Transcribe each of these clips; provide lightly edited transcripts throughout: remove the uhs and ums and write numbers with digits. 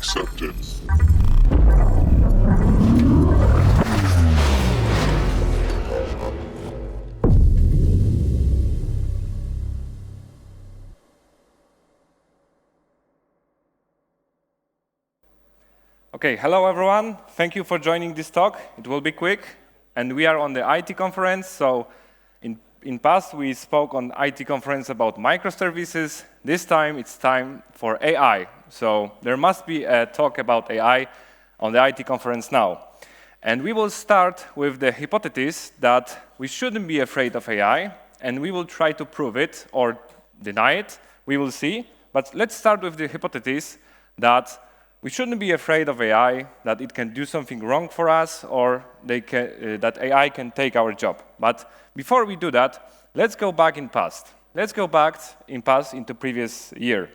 accepted. Okay, hello everyone. Thank you for joining this talk. It will be quick, and we are on the IT conference. So in past, we spoke on IT conference about microservices. This time, it's time for AI. So there must be a talk about AI on the IT conference now. And we will start with the hypothesis that we shouldn't be afraid of AI, and we will try to prove it or deny it. We will see. But let's start with the hypothesis that we shouldn't be afraid of AI, that it can do something wrong for us, or that AI can take our job. But before we do that, let's go back in past. Let's go back in past into previous year.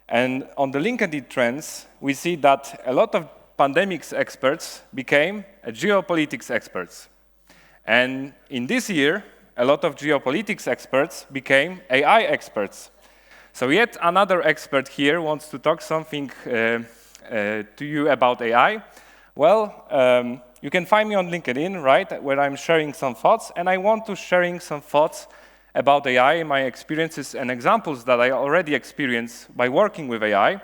And on the LinkedIn trends, we see that a lot of pandemics experts became geopolitics experts. And in this year, a lot of geopolitics experts became AI experts. So yet another expert here wants to talk something to you about AI. Well, you can find me on LinkedIn, right, where I'm sharing some thoughts, and I want to sharing some thoughts about AI, my experiences and examples that I already experienced by working with AI.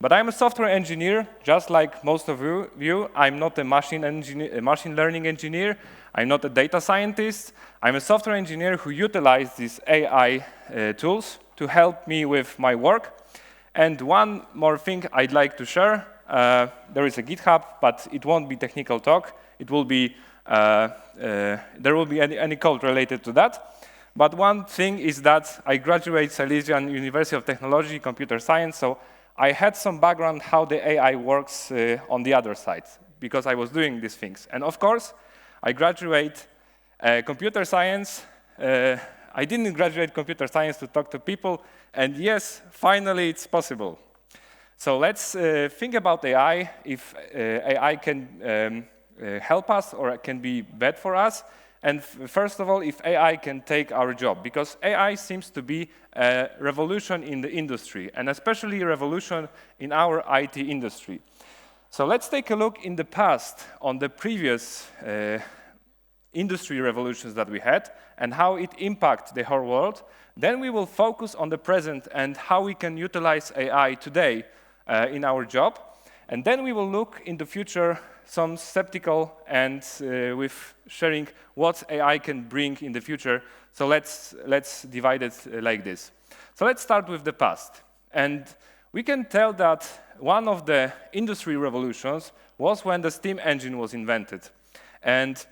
But I'm a software engineer, just like most of you. I'm not a machine learning engineer. I'm not a data scientist. I'm a software engineer who utilizes these AI tools to help me with my work. And one more thing I'd like to share. There is a GitHub, but it won't be technical talk. It will be, there will be any code related to that. But one thing is that I graduated Silesian University of Technology, Computer Science, so I had some background how the AI works on the other side, because I was doing these things. And of course, I graduate computer science. I didn't graduate computer science to talk to people, and yes, finally it's possible. So let's think about AI, if AI can help us or can be bad for us, and first of all, if AI can take our job, because AI seems to be a revolution in the industry, and especially a revolution in our IT industry. So let's take a look in the past on the previous industry revolutions that we had and how it impacts the whole world. Then we will focus on the present and how we can utilize AI today in our job. And then we will look in the future some skeptical and with sharing what AI can bring in the future. So let's divide it like this. So let's start with the past. And we can tell that one of the industry revolutions was when the steam engine was invented. And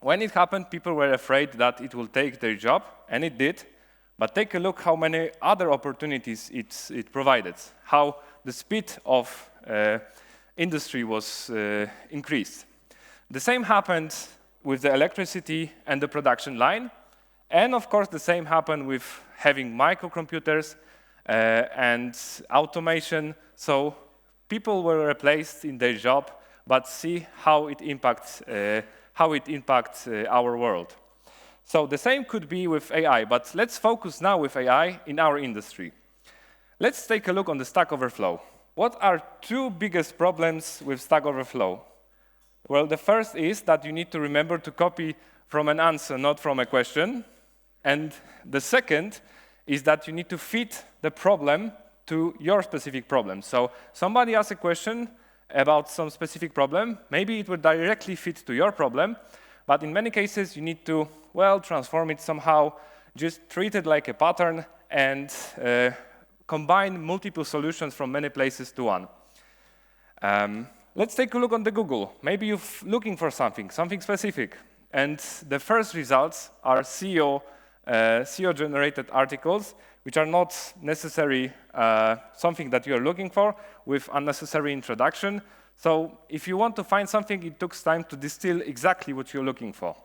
when it happened, people were afraid that it will take their job, and it did. But take a look how many other opportunities it provided, how the speed of industry was increased. The same happened with the electricity and the production line. And of course, the same happened with having microcomputers and automation. So people were replaced in their job, but see how it impacts our world. So the same could be with AI, but let's focus now with AI in our industry. Let's take a look on the Stack Overflow. What are two biggest problems with Stack Overflow? Well, the first is that you need to remember to copy from an answer, not from a question. And the second is that you need to fit the problem to your specific problem. So somebody asks a question about some specific problem. Maybe it would directly fit to your problem, but in many cases, you need to, well, transform it somehow, just treat it like a pattern and combine multiple solutions from many places to one. Let's take a look on the Google. Maybe you're looking for something specific, and the first results are SEO-generated articles, which are not necessarily something that you are looking for, with unnecessary introduction. So if you want to find something, it takes time to distill exactly what you're looking for.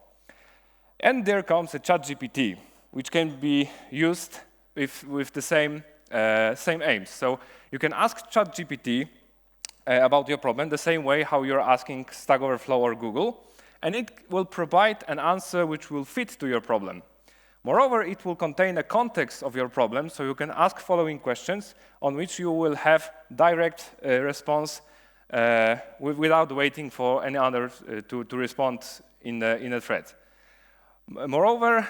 And there comes a ChatGPT, which can be used with the same aims. So you can ask ChatGPT about your problem the same way how you're asking Stack Overflow or Google, and it will provide an answer which will fit to your problem. Moreover, it will contain a context of your problem, so you can ask following questions on which you will have direct response without waiting for any others to respond in a thread. Moreover,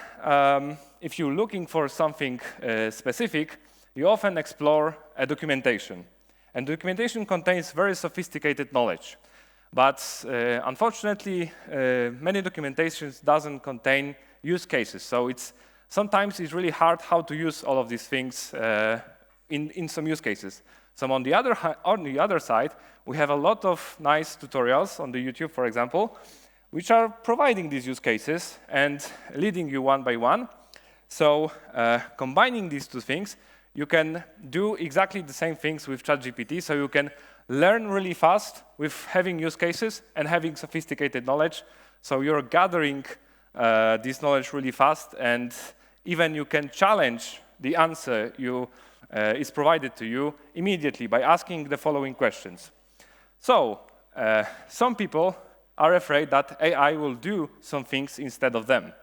if you're looking for something specific, you often explore a documentation. And documentation contains very sophisticated knowledge. But unfortunately, many documentations doesn't contain use cases. So sometimes it's really hard how to use all of these things in some use cases. So on the other side, we have a lot of nice tutorials on the YouTube, for example, which are providing these use cases and leading you one by one. So combining these two things, you can do exactly the same things with ChatGPT. So you can learn really fast with having use cases and having sophisticated knowledge. So you're gathering this knowledge really fast, and even you can challenge the answer is provided to you immediately by asking the following questions. So some people are afraid that AI will do some things instead of them.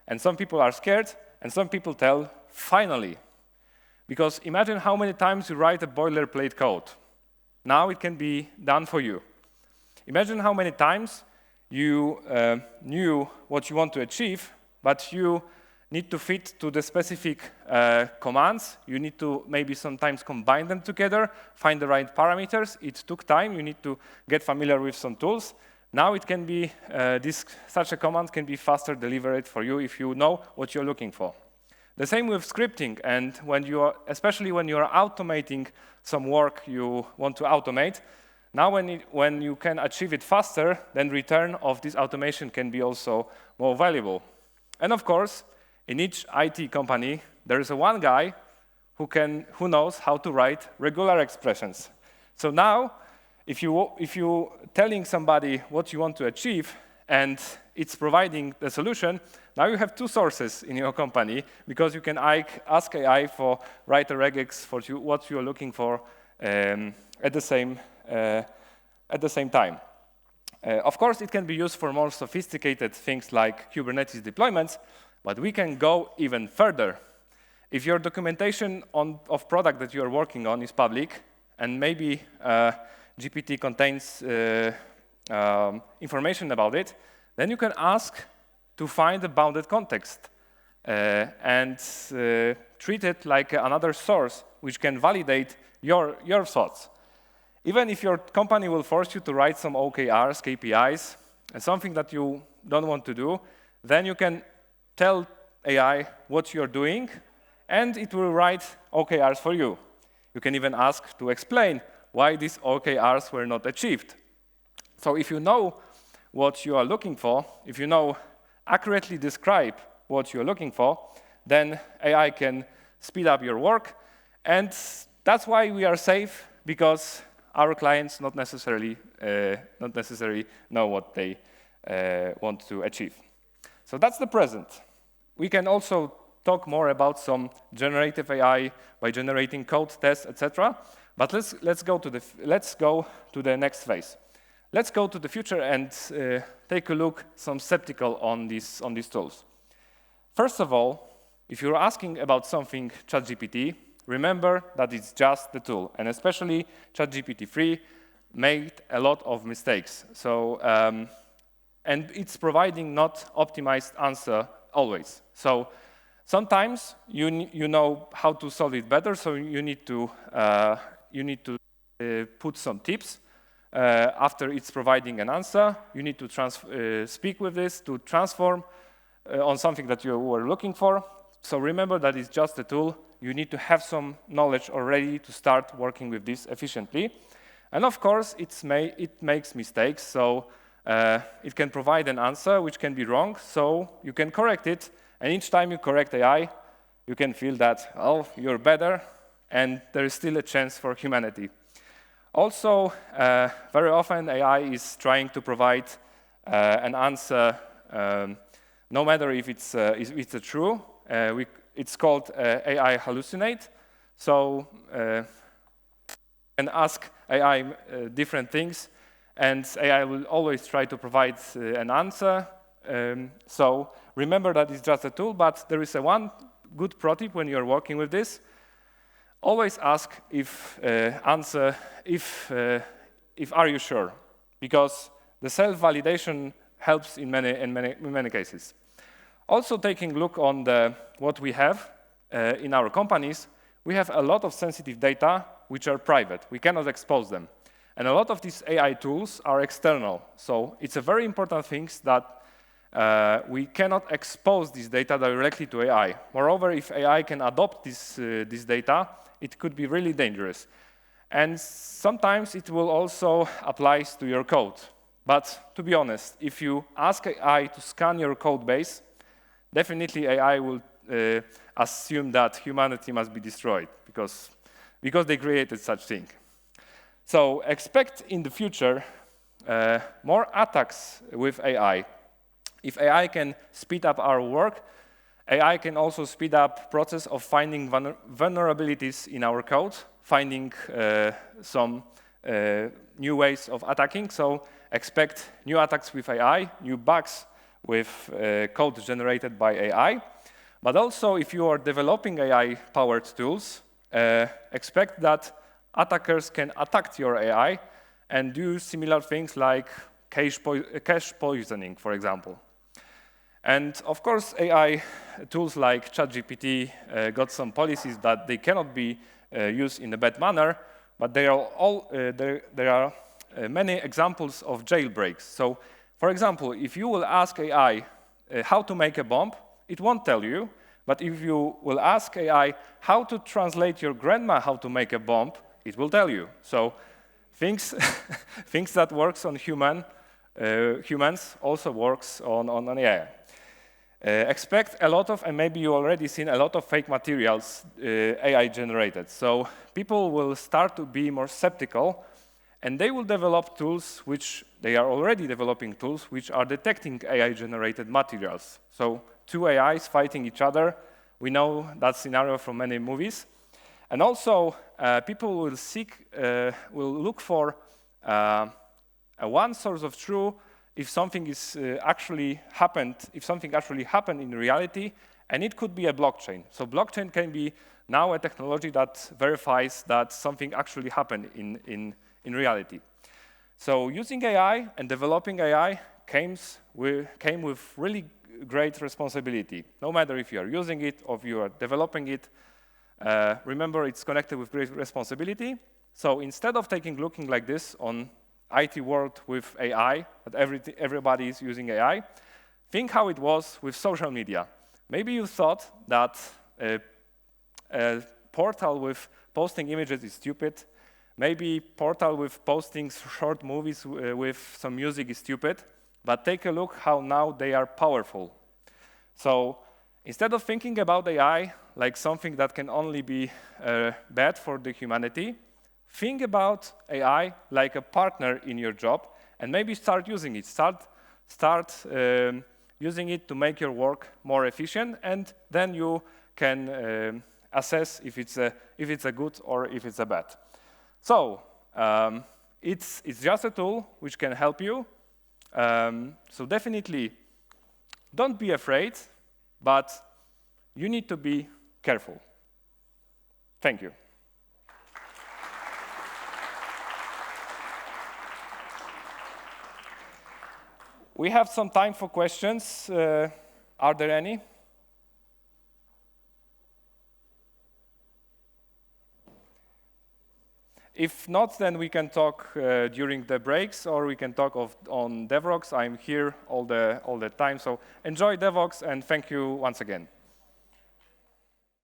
And some people are scared, and some people tell, finally. Because imagine how many times you write a boilerplate code. Now it can be done for you. Imagine how many times you knew what you want to achieve, but you need to fit to the specific commands. You need to maybe sometimes combine them together, find the right parameters. It took time. You need to get familiar with some tools. Now it can be, such a command can be faster delivered for you if you know what you're looking for. The same with scripting, and especially when you are automating some work you want to automate, now when you can achieve it faster, then return of this automation can be also more valuable. And of course, in each IT company, there is one guy who knows how to write regular expressions. So now, if you're telling somebody what you want to achieve and it's providing the solution, now you have two sources in your company, because you can ask AI for write a regex for what you're looking for at the same time. Of course, it can be used for more sophisticated things like Kubernetes deployments, but we can go even further. If your documentation of product that you are working on is public, and maybe GPT contains information about it, then you can ask to find a bounded context and treat it like another source which can validate your thoughts. Even if your company will force you to write some OKRs, KPIs, and something that you don't want to do, then you can tell AI what you're doing, and it will write OKRs for you. You can even ask to explain why these OKRs were not achieved. So if you know what you are looking for, if you know accurately describe what you're looking for, then AI can speed up your work. And that's why we are safe, because our clients not necessarily know what they want to achieve. So that's the present. We can also talk more about some generative AI by generating code, tests, etc. But let's go to the next phase. Let's go to the future and take a look, some skeptical on these tools. First of all, if you're asking about something ChatGPT, remember that it's just the tool, and especially ChatGPT 3 made a lot of mistakes. So, and it's providing not optimized answer always. So sometimes you know how to solve it better, so you need to put some tips. After it's providing an answer, you need to speak with this to transform on something that you were looking for. So remember that it's just a tool. You need to have some knowledge already to start working with this efficiently. And of course, it makes mistakes, so it can provide an answer which can be wrong, so you can correct it. And each time you correct AI, you can feel that, oh, you're better, and there is still a chance for humanity. Also, very often AI is trying to provide an answer, no matter if it's true. It's called AI hallucinate. So you can ask AI different things, and AI will always try to provide an answer So remember that it's just a tool, but there is one good pro tip when you're working with this. Always ask if are you sure? Because the self-validation helps in many cases. Also, taking a look on what we have in our companies, we have a lot of sensitive data which are private. We cannot expose them. And a lot of these AI tools are external. So it's a very important thing that we cannot expose this data directly to AI. Moreover, if AI can adopt this data, it could be really dangerous. And sometimes it will also apply to your code. But to be honest, if you ask AI to scan your code base, definitely AI will assume that humanity must be destroyed because they created such thing. So expect in the future more attacks with AI. If AI can speed up our work, AI can also speed up process of finding vulnerabilities in our code, finding some new ways of attacking. So expect new attacks with AI, new bugs with code generated by AI. But also, if you are developing AI-powered tools, expect that attackers can attack your AI and do similar things like cache poisoning, for example. And of course, AI tools like ChatGPT got some policies that they cannot be used in a bad manner, but there are many examples of jailbreaks. So, for example, if you will ask AI how to make a bomb, it won't tell you. But if you will ask AI how to translate your grandma how to make a bomb, it will tell you. So things that works on humans also works on AI. Expect a lot of, and maybe you already seen a lot of fake materials AI generated. So people will start to be more skeptical, and they will develop tools which they are already developing tools which are detecting AI generated materials. So two AIs fighting each other. We know that scenario from many movies. And also, people will look for one source of truth if something is actually happened in reality, and it could be a blockchain. So blockchain can be now a technology that verifies that something actually happened in reality. So using AI and developing AI came with really great responsibility. No matter if you are using it or if you are developing it, remember it's connected with great responsibility. So instead of looking like this on IT world with AI, that everybody is using AI, think how it was with social media. Maybe you thought that a portal with posting images is stupid. Maybe portal with posting short movies with some music is stupid. But take a look how now they are powerful. So instead of thinking about AI like something that can only be bad for the humanity, think about AI like a partner in your job, and maybe start using it. Start using it to make your work more efficient, and then you can assess if it's a good or if it's a bad. So it's just a tool which can help you. So definitely, don't be afraid, but you need to be careful. Thank you. We have some time for questions. Are there any? If not, then we can talk during the breaks, or we can talk on Devoxx. I'm here all the time, so enjoy Devoxx, and thank you once again.